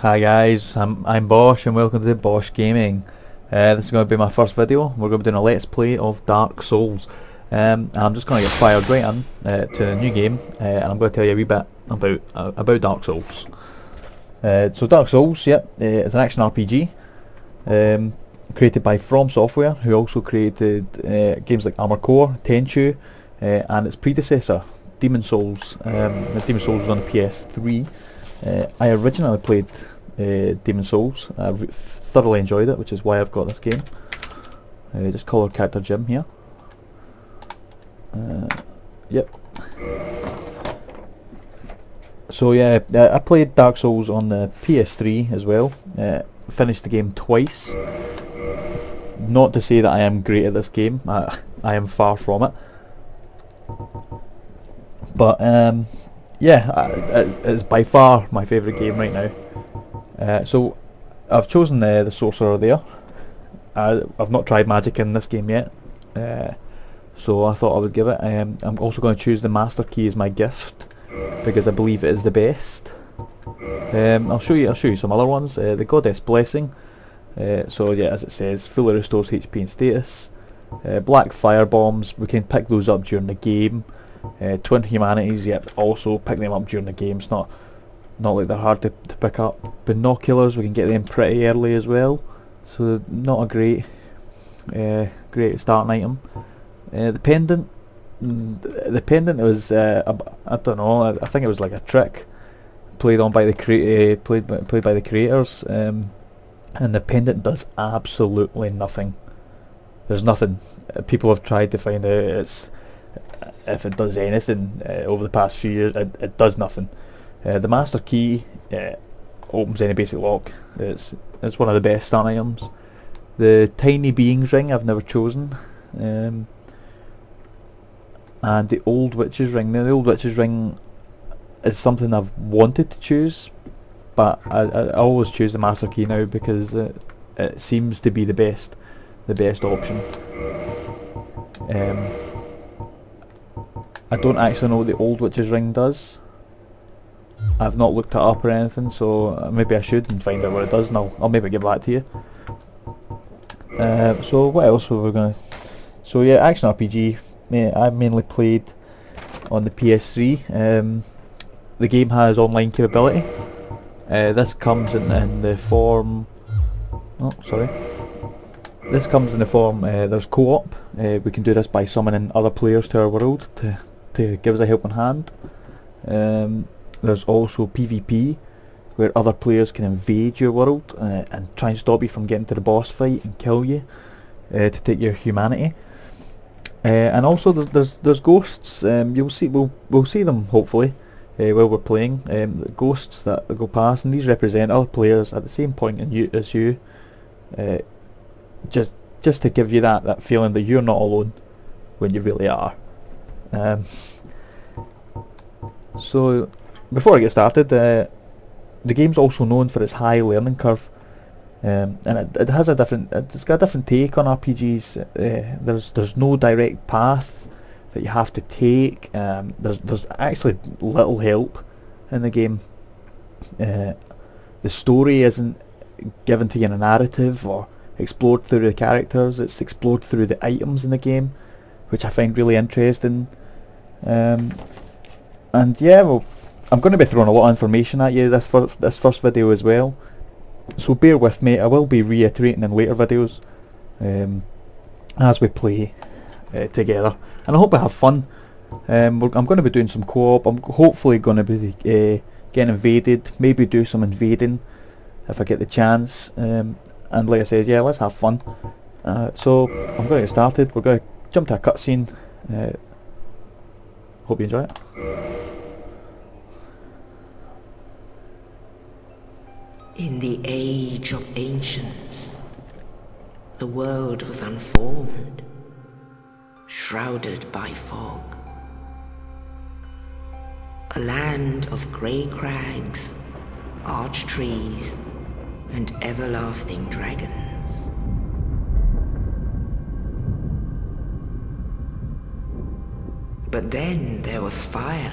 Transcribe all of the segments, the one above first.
Hi guys, I'm Bosch and welcome to Bosch Gaming. This is going to be my first video. We're going to be doing a let's play of Dark Souls. I'm just going to get fired right in to a new game, and I'm going to tell you a wee bit about Dark Souls. So Dark Souls, it's an action RPG created by From Software, who also created games like Armored Core, Tenchu, and its predecessor, Demon Souls. Demon Souls was on the PS3. I originally played Demon Souls. I thoroughly enjoyed it, which is why I've got this game. Just call our character Jim here. Yep. So yeah, I played Dark Souls on the PS3 as well. Finished the game twice. Not to say that I am great at this game. I am far from it. But it's by far my favourite game right now. So I've chosen the Sorcerer there. I've not tried magic in this game yet, so I thought I would give it. I'm also going to choose the Master Key as my gift because I believe it is the best. I'll show you some other ones. The Goddess Blessing. So yeah, as it says, fully restores HP and status. Black Fire Bombs. We can pick those up during the game. Twin Humanities, yep, also pick them up during the game. It's not like they're hard to pick up. Binoculars, we can get them pretty early as well, so not a great starting item. The pendant was I don't know. I think it was like a trick played by the creators, and the pendant does absolutely nothing. There's nothing. People have tried to find out if it does anything over the past few years. It does nothing. The Master Key opens any basic lock. It's one of the best starting items. The Tiny Beings Ring I've never chosen, and the Old Witch's Ring. Now the Old Witch's Ring is something I've wanted to choose, but I always choose the Master Key now because it seems to be the best option. I don't actually know what the Old Witch's Ring does. I've not looked it up or anything, so maybe I should and find out what it does, and I'll maybe get back to you. So what else were we gonna? So yeah, action RPG. I mainly played on the PS3. The game has online capability. This comes in the form. Oh, sorry. This comes in the form. There's co-op. We can do this by summoning other players to our world to give us a helping hand. There's also PvP, where other players can invade your world and try and stop you from getting to the boss fight and kill you to take your humanity. And also there's ghosts. We'll see them hopefully while we're playing. Ghosts that go past, and these represent other players at the same point as you. Just to give you that feeling that you're not alone when you really are. So before I get started, the game's also known for its high learning curve, and it's got a different take on RPGs. There's no direct path that you have to take. There's actually little help in the game. The story isn't given to you in a narrative or explored through the characters. It's explored through the items in the game, which I find really interesting. And yeah, well, I'm going to be throwing a lot of information at you this first video as well, so bear with me. I will be reiterating in later videos as we play together, and I hope I have fun. I'm going to be doing some co-op. I'm hopefully going to be getting invaded, maybe do some invading if I get the chance. And like I said, yeah, let's have fun. So I'm going to get started. We're going to jump to a cutscene. Hope you enjoy it. In the age of ancients, the world was unformed, shrouded by fog. A land of grey crags, arch trees, and everlasting dragons. But then there was fire,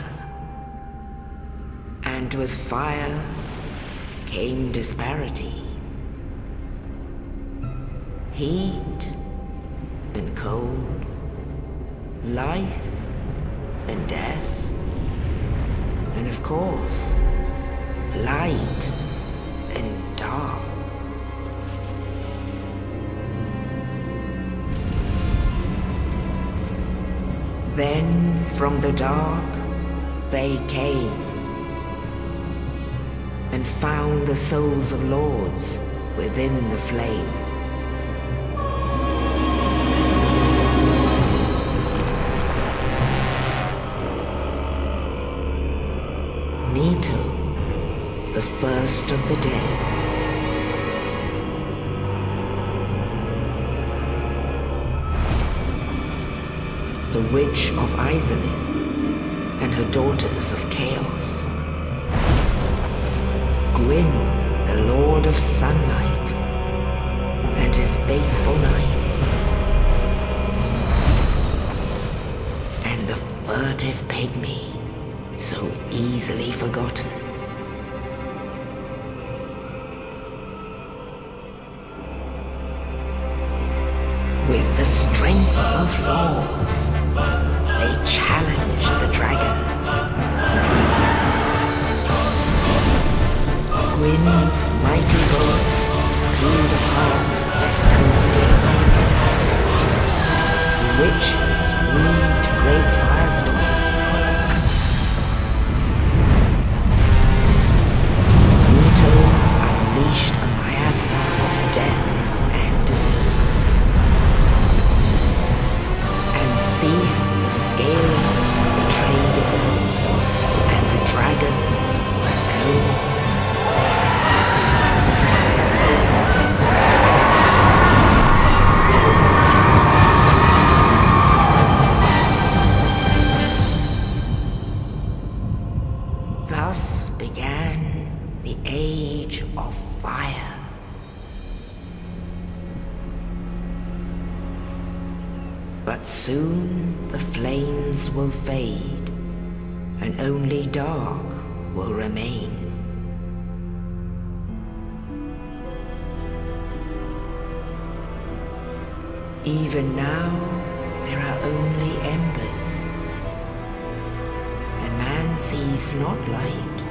and with fire came disparity. Heat and cold, life and death, and of course, light and dark. Then from the dark they came and found the souls of lords within the flame. Nito, the first of the dead. The Witch of Izalith and her daughters of Chaos. Gwyn, the Lord of Sunlight, and his faithful knights. And the furtive pygmy, so easily forgotten. With the strength of lords, they challenged the dragons. Gwyn's mighty bullets peeled apart their stone scales. The witches weaved great firestorms. Nito unleashed a miasma of death and disease. And Seath, the scales, betrayed his own, and the dragons were no more. Thus began the Age of Fire. But soon the flames will fade, and only dark will remain. Even now, there are only embers. And man sees not light,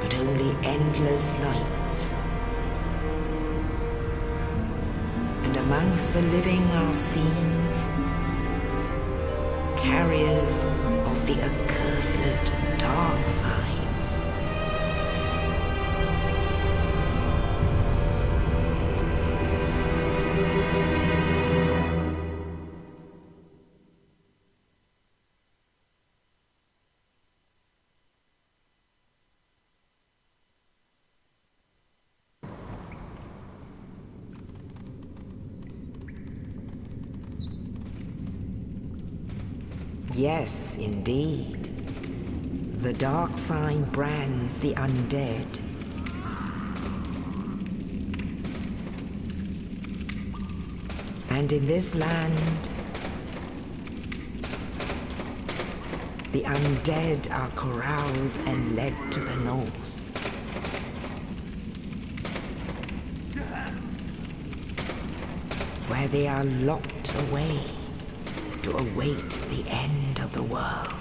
but only endless nights. And amongst the living are seen carriers of the accursed dark sign. Yes, indeed. The dark sign brands the undead. And in this land, the undead are corralled and led to the north. Where they are locked away to await the end of the world.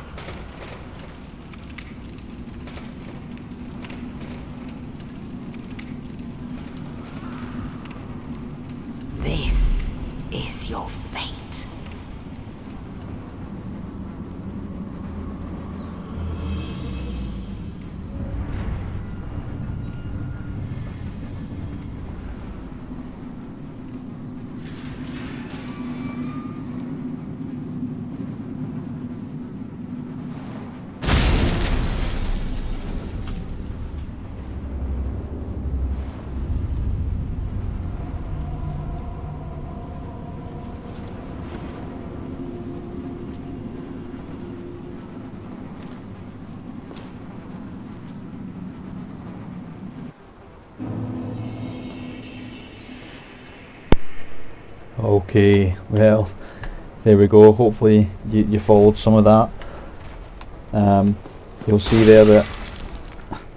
This is your fate. Okay, well, there we go. Hopefully you followed some of that. You'll see there that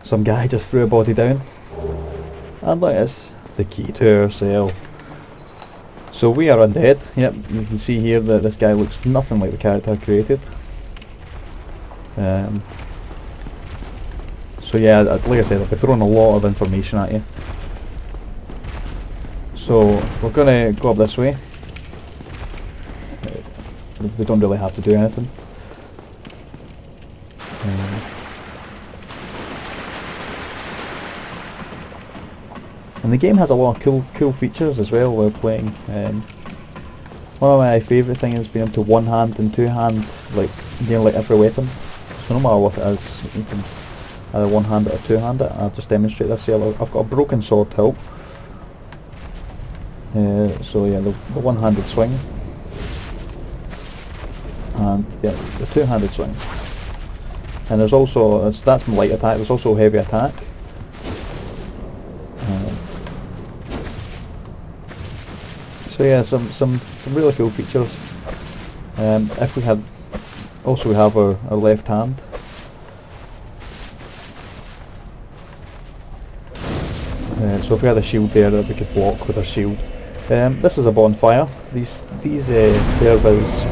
some guy just threw a body down. And that is the key to our cell. So we are undead. Yep, you can see here that this guy looks nothing like the character I created. So yeah, like I said, I'll be throwing a lot of information at you. So we're gonna go up this way. We don't really have to do anything. And the game has a lot of cool features as well while playing. One of my favourite things is being able to one hand and two hand like nearly every weapon. So no matter what it is, you can either one hand it or two hand it. I'll just demonstrate this here. I've got a broken sword hilt. So yeah, the one-handed swing. And yeah, the two-handed swing. And there's also, that's my light attack, there's also heavy attack. So yeah, some really cool features. If we had, also we have our left hand. So if we had a shield there that we could block with our shield. This is a bonfire. These serve as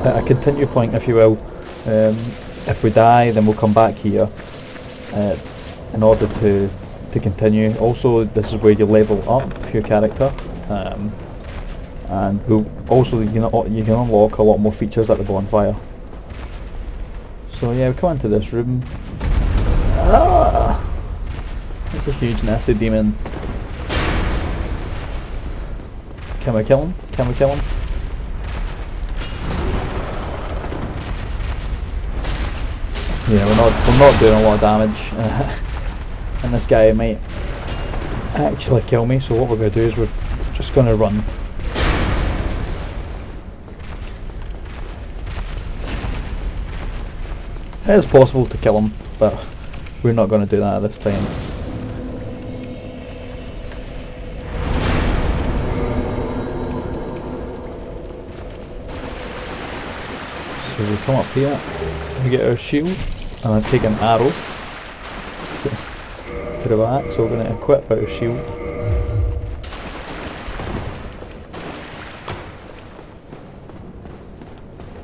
a continue point, if you will. If we die, then we'll come back here in order to continue. Also, this is where you level up your character. And also you can unlock a lot more features at the bonfire. So yeah, we come into this room. It's a huge nasty demon. Can we kill him? Can we kill him? Yeah, we're not doing a lot of damage. And this guy might actually kill me, so what we're going to do is we're just going to run. It is possible to kill him, but we're not going to do that at this time. So we come up here, we get our shield, and I take an arrow to the back, so we're going to equip our shield.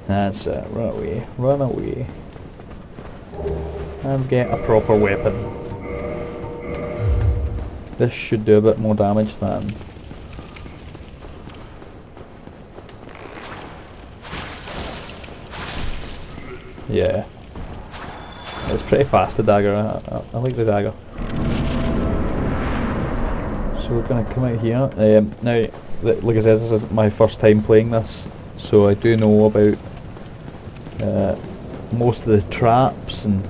That's it, run away, run away. And get a proper weapon. This should do a bit more damage than... Yeah. It's pretty fast, the dagger. I like the dagger. So we're going to come out here. Now, like I said, this is my first time playing this, so I do know about most of the traps and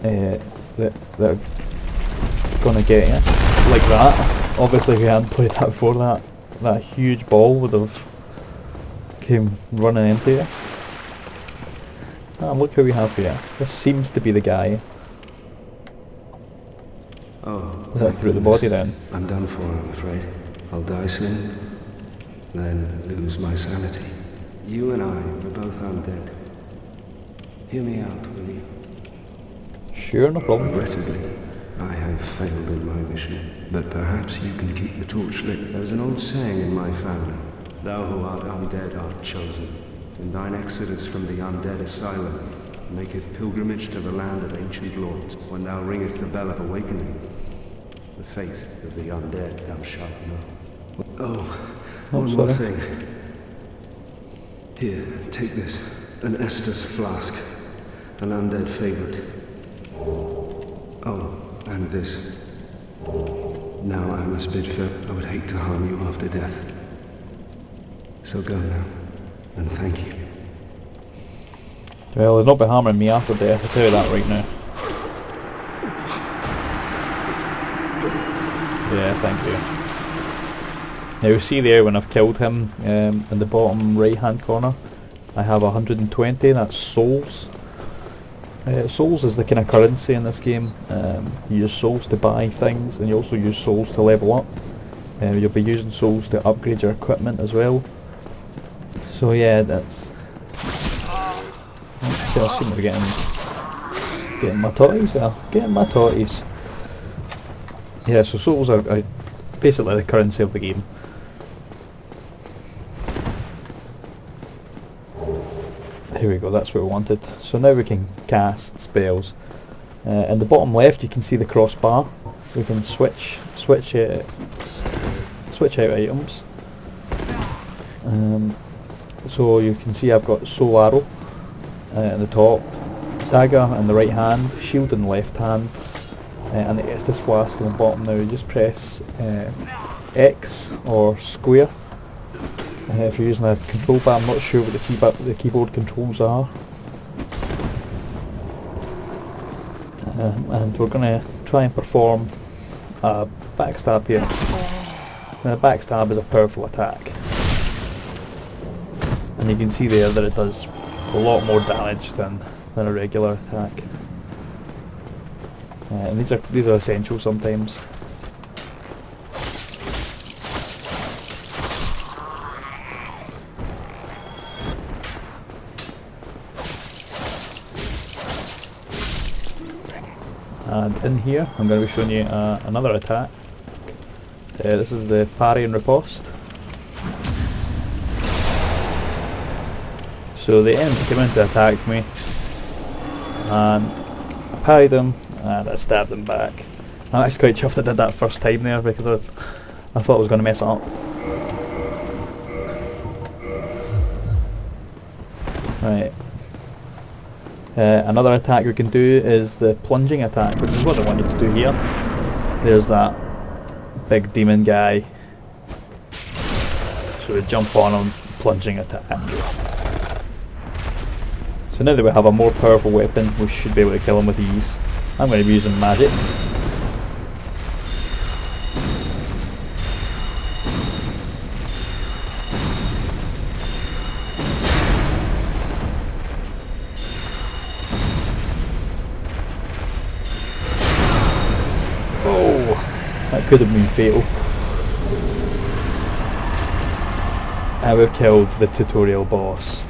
that are gonna get you like that. Obviously, if you hadn't played that before, that huge ball would have came running into you. Look who we have here. This seems to be the guy. Oh, is that threw the body down? I'm done for, I'm afraid. I'll die soon, then lose my sanity. You and I are both undead. Hear me out, will you? Sure, no problem. Regrettably, I have failed in my mission, but perhaps you can keep the torch lit. There's an old saying in my family, thou who art undead art chosen, and thine exodus from the undead asylum maketh pilgrimage to the land of ancient lords. When thou ringest the bell of awakening, the fate of the undead thou shalt know. Oh, one more thing. Here, take this, an Estus flask, an undead favourite. Oh, and this. Now I must bid farewell. I would hate to harm you after death. So go now, and thank you. Well, he'll not be harming me after death, I'll tell you that right now. Yeah, thank you. Now you see there when I've killed him, in the bottom right hand corner, I have 120, that's souls. Souls is the kind of currency in this game. You use souls to buy things, and you also use souls to level up. You'll be using souls to upgrade your equipment as well. So yeah, that's... I seem to be getting my totties there. Getting my totties. Yeah, so souls are basically the currency of the game. Here we go, that's what we wanted. So now we can cast spells. In the bottom left you can see the crossbar. We can switch out items. So you can see I've got soul arrow in the top, dagger in the right hand, shield in the left hand, and the Estus flask in the bottom. Now you just press X or square if you're using a control pad. I'm not sure what the keyboard controls are. And we're going to try and perform a backstab here. Now, a backstab is a powerful attack, and you can see there that it does a lot more damage than a regular attack. And these are essential sometimes. And in here I'm going to be showing you another attack. This is the parry and riposte. So the enemy came in to attack me, and I parried him and I stabbed him back. I'm actually quite chuffed I did that first time there, because I thought I was going to mess it up. Right. Another attack we can do is the plunging attack, which is what I want you to do here. There's that big demon guy. So we jump on him, plunging attack. So now that we have a more powerful weapon, we should be able to kill him with ease. I'm going to be using magic. That could have been fatal. And we've killed the tutorial boss.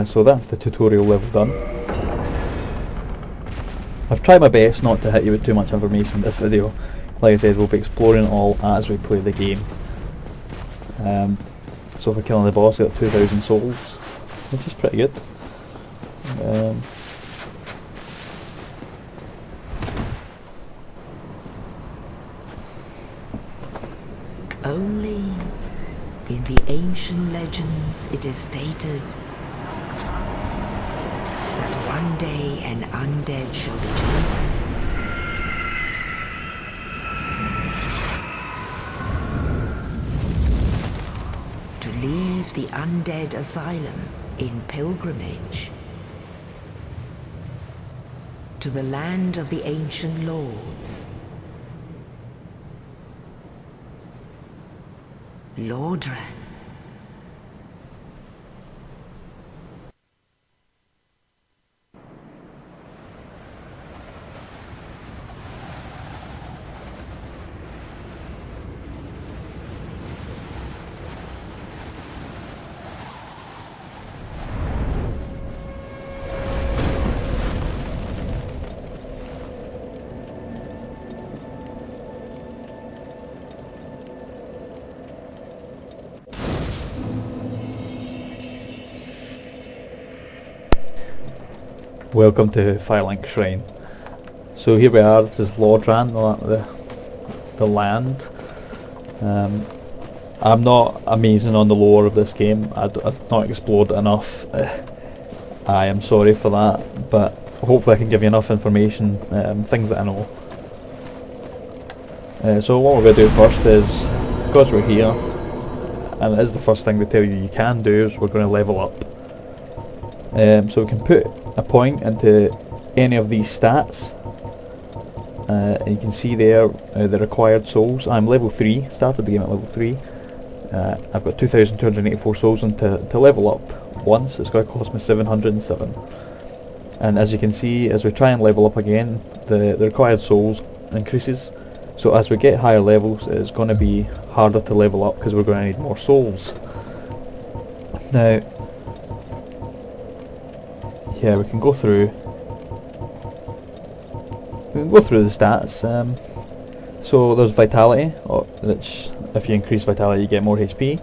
So that's the tutorial level done. I've tried my best not to hit you with too much information in this video. Like I said, we'll be exploring it all as we play the game. So for killing the boss I got 2,000 souls, which is pretty good. Only in the ancient legends it is stated that one day an undead shall be chosen. To leave the undead asylum in pilgrimage to the land of the ancient lords. Lordran. Welcome to Firelink Shrine. So here we are, this is Lordran, the land. I'm not amazing on the lore of this game. I've not explored it enough. I am sorry for that, but hopefully I can give you enough information, things that I know. So what we're going to do first is, because we're here, and it is the first thing they tell you can do, is we're going to level up. So we can put a point into any of these stats, and you can see there the required souls. I'm level 3, started the game at level 3. I've got 2,284 souls, and to level up once it's going to cost me 707. And as you can see, as we try and level up again, the required souls increases. So as we get higher levels, it's going to be harder to level up because we're going to need more souls. Now, yeah, we can go through. we can go through the stats. So there's vitality, which if you increase vitality you get more HP.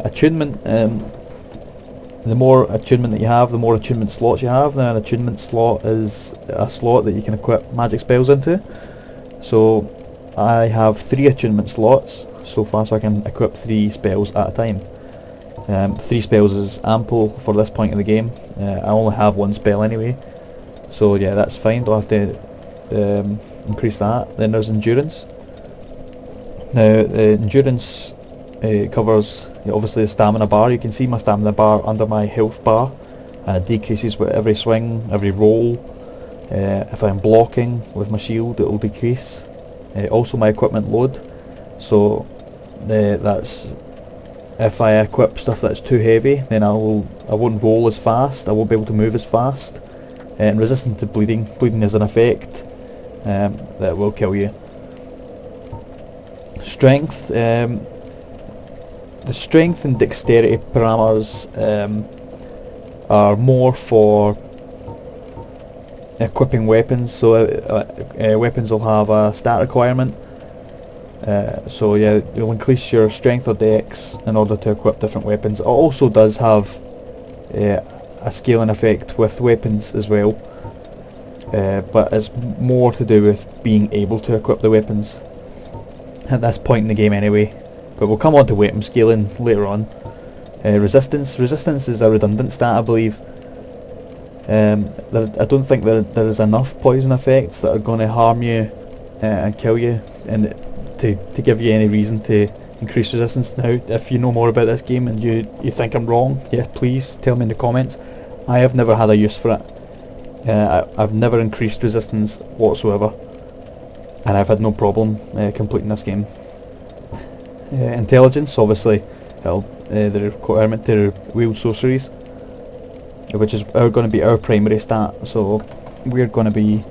Attunement, the more attunement that you have, the more attunement slots you have. Now an attunement slot is a slot that you can equip magic spells into. So I have 3 attunement slots so far, so I can equip 3 spells at a time. 3 spells is ample for this point in the game. I only have 1 spell anyway, so yeah, that's fine. Don't have to increase that. Then there's endurance. Now endurance covers obviously the stamina bar. You can see my stamina bar under my health bar, and it decreases with every swing, every roll. If I'm blocking with my shield, it will decrease. Also my equipment load, so that's if I equip stuff that's too heavy, then I won't roll as fast, I won't be able to move as fast. And resistant to bleeding. Bleeding is an effect that will kill you. Strength, the strength and dexterity parameters are more for equipping weapons, so weapons will have a stat requirement. So yeah, you'll increase your strength or dex in order to equip different weapons. It also does have a scaling effect with weapons as well, but it's more to do with being able to equip the weapons at this point in the game anyway. But we'll come on to weapon scaling later on. Resistance is a redundant stat, I believe. I don't think there is enough poison effects that are going to harm you and kill you, and to give you any reason to increase resistance. Now, if you know more about this game and you think I'm wrong, yeah, please tell me in the comments. I have never had a use for it. I've never increased resistance whatsoever, and I've had no problem completing this game. Intelligence, obviously, the requirement to wield sorceries, which is going to be our primary stat, so we're going to be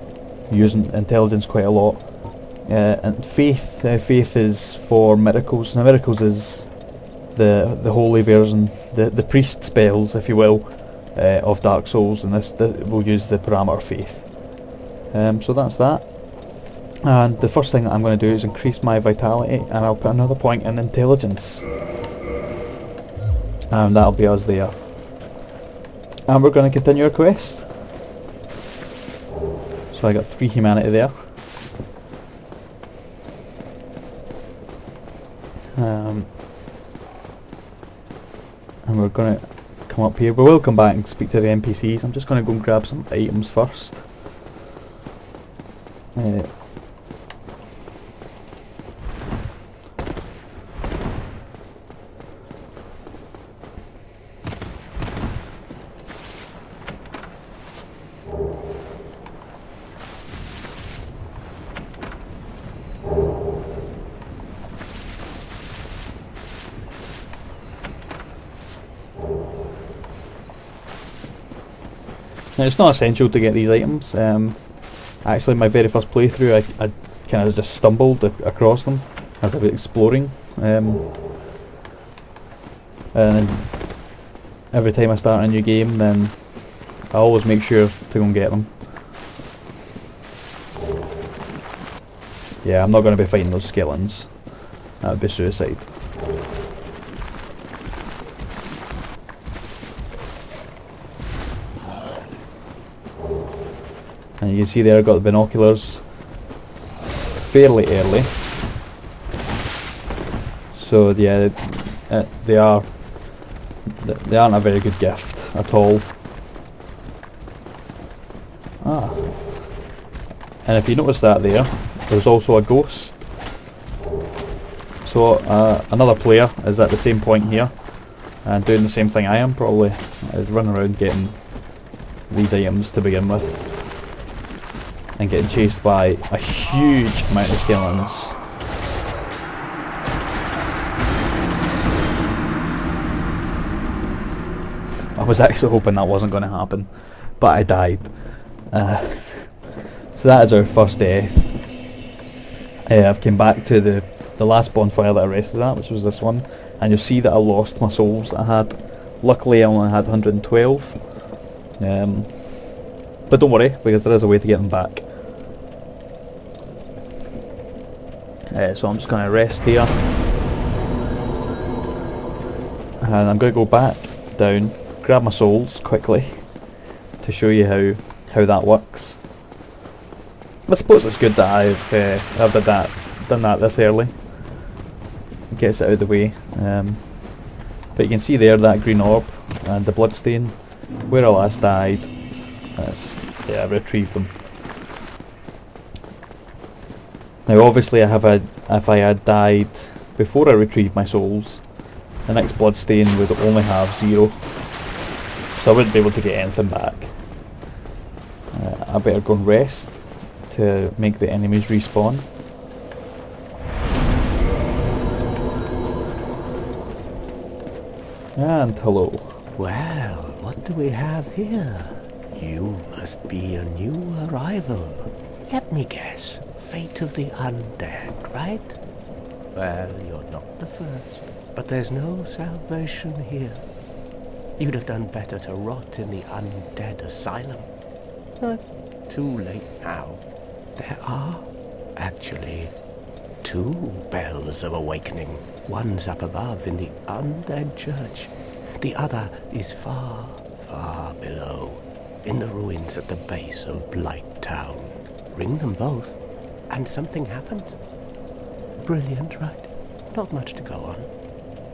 using intelligence quite a lot. And faith is for miracles. Now miracles is the holy version, the priest spells, if you will, of Dark Souls, and this will use the parameter faith. So that's that. And the first thing that I'm going to do is increase my vitality, and I'll put another point in intelligence, and that'll be us there. And we're going to continue our quest. So I got 3 humanity there. And we're going to come up here. We will come back and speak to the NPCs. I'm just going to go and grab some items first. Now, it's not essential to get these items. Actually, my very first playthrough, I kind of just stumbled across them as I was exploring, and every time I start a new game, then I always make sure to go and get them. Yeah, I'm not going to be fighting those skeletons. That would be suicide. And you can see there I've got the binoculars fairly early. So yeah, they aren't a very good gift at all. And if you notice that there's also a ghost. So another player is at the same point here and doing the same thing I am, probably. Is running around getting these items to begin with, and getting chased by a huge amount of skeletons. I was actually hoping that wasn't going to happen, but I died. So that is our first death. I've come back to the last bonfire that I rested at, which was this one, and you'll see that I lost my souls that I had. Luckily I only had 112. But don't worry, because there is a way to get them back. so I'm just going to rest here. And I'm going to go back down, grab my souls quickly to show you how that works. I suppose it's good that I've done that this early. Gets it out of the way. But you can see there that green orb and the bloodstain where I last died. Yeah, I retrieved them. Now obviously if I had died before I retrieved my souls, the next bloodstain would only have 0. So I wouldn't be able to get anything back. I better go and rest to make the enemies respawn. And hello. Well, what do we have here? You must be a new arrival. Let me guess. Fate of the undead, right? Well, you're not the first. But there's no salvation here. You'd have done better to rot in the undead asylum. But too late now. There are, actually, 2 bells of awakening. One's up above in the undead church. The other is far, far below, in the ruins at the base of Blight Town. Ring them both, and something happens. Brilliant, right? Not much to go on.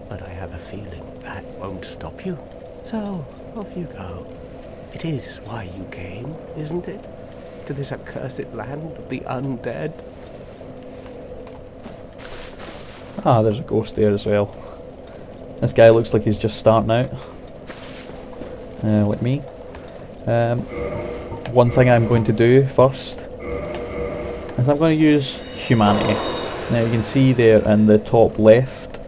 But I have a feeling that won't stop you. So, off you go. It is why you came, isn't it? To this accursed land of the undead. Ah, there's a ghost there as well. This guy looks like he's just starting out. Like me. One thing I'm going to do first is I'm going to use humanity. Now you can see there in the top left,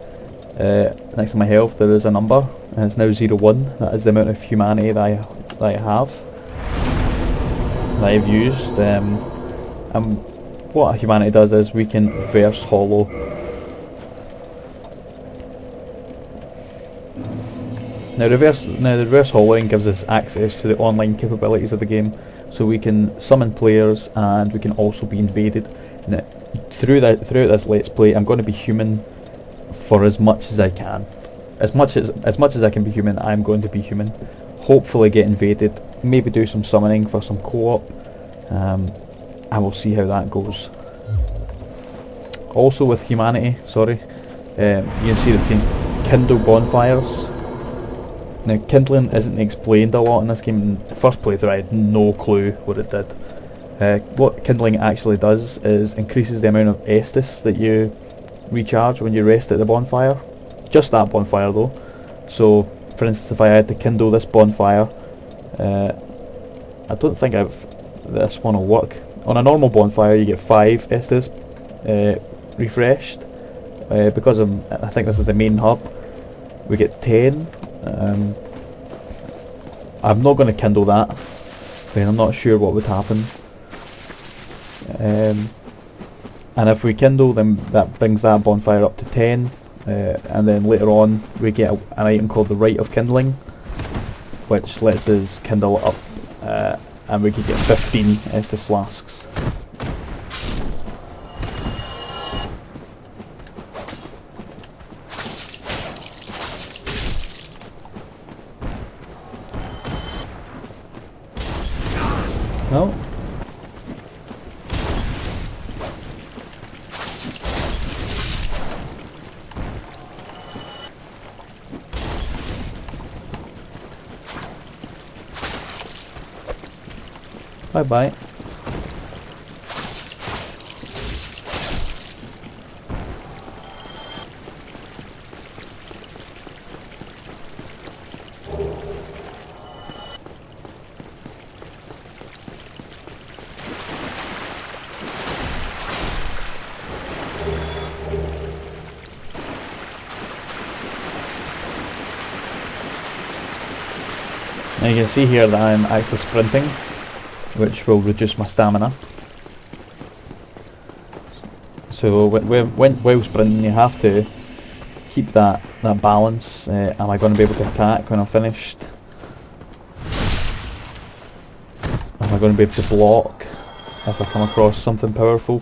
next to my health, there is a number, and it's now 01. That is the amount of humanity that I have, that I've used. And what humanity does is we can reverse hollow. Now the reverse hollowing gives us access to the online capabilities of the game, so we can summon players and we can also be invaded. Now, throughout this Let's Play, I'm going to be human for as much as I can. As much as I can be human, I'm going to be human. Hopefully get invaded, maybe do some summoning for some co-op. I will see how that goes. Also with humanity, you can see that we can kindle bonfires. Now kindling isn't explained a lot in this game. In the first playthrough I had no clue what it did. What kindling actually does is increases the amount of Estus that you recharge when you rest at the bonfire. Just that bonfire though. So for instance, if I had to kindle this bonfire, I don't think this one will work. On a normal bonfire you get 5 Estus refreshed. Because I think this is the main hub, we get 10. I'm not going to kindle that, because I'm not sure what would happen. And if we kindle, then that brings that bonfire up to 10, and then later on we get an item called the Rite of Kindling, which lets us kindle it up, and we could get 15 Estus flasks. No. Bye bye. Now you can see here that I'm actually sprinting, which will reduce my stamina. So while sprinting you have to keep that balance. Am I going to be able to attack when I'm finished? Am I going to be able to block if I come across something powerful?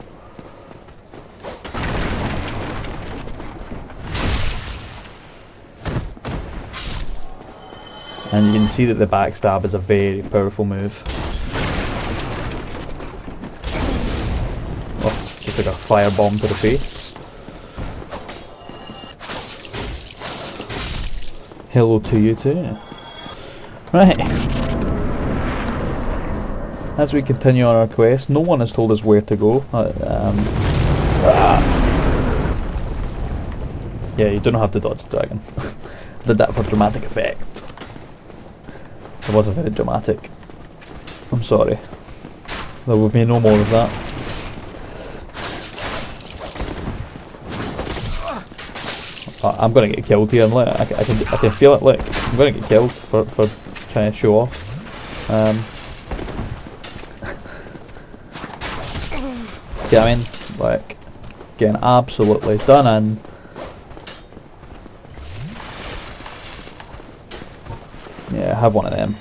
And you can see that the backstab is a very powerful move. Oh, just like a firebomb to the face. Hello to you too. Right. As we continue on our quest, no one has told us where to go. Yeah, you don't have to dodge the dragon. I did that for dramatic effect. It wasn't very dramatic. I'm sorry. There will be no more of that. I'm gonna get killed here, and look, I can feel it. Look, I'm gonna get killed for trying to show off. See what I mean? Like, getting absolutely done in. Yeah, have one of them.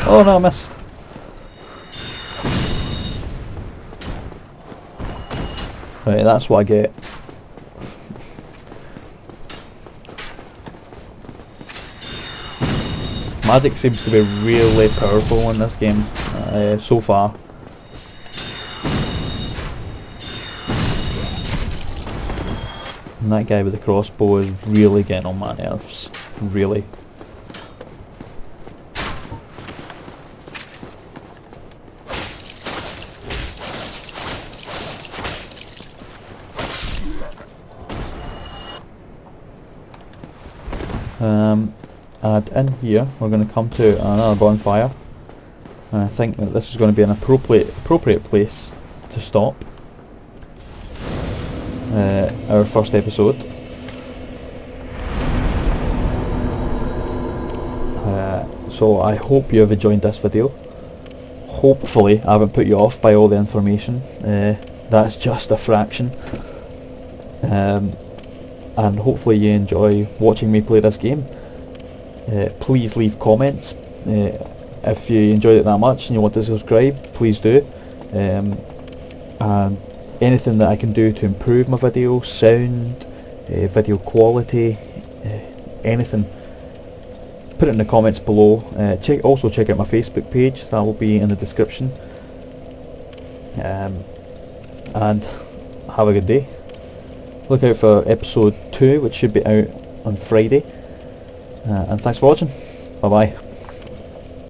Oh no, I missed. Right, that's what I get. Magic seems to be really powerful in this game so far. And that guy with the crossbow is really getting on my nerves. Really. And in here we're going to come to another bonfire. And I think that this is going to be an appropriate place to stop our first episode. So I hope you have enjoyed this video. Hopefully I haven't put you off by all the information. That's just a fraction. And hopefully you enjoy watching me play this game. Please leave comments. If you enjoyed it that much and you want to subscribe, please do. And anything that I can do to improve my video, sound, video quality, anything, put it in the comments below. Also check out my Facebook page, that will be in the description. And have a good day. Look out for episode 2, which should be out on Friday. And thanks for watching. Bye bye.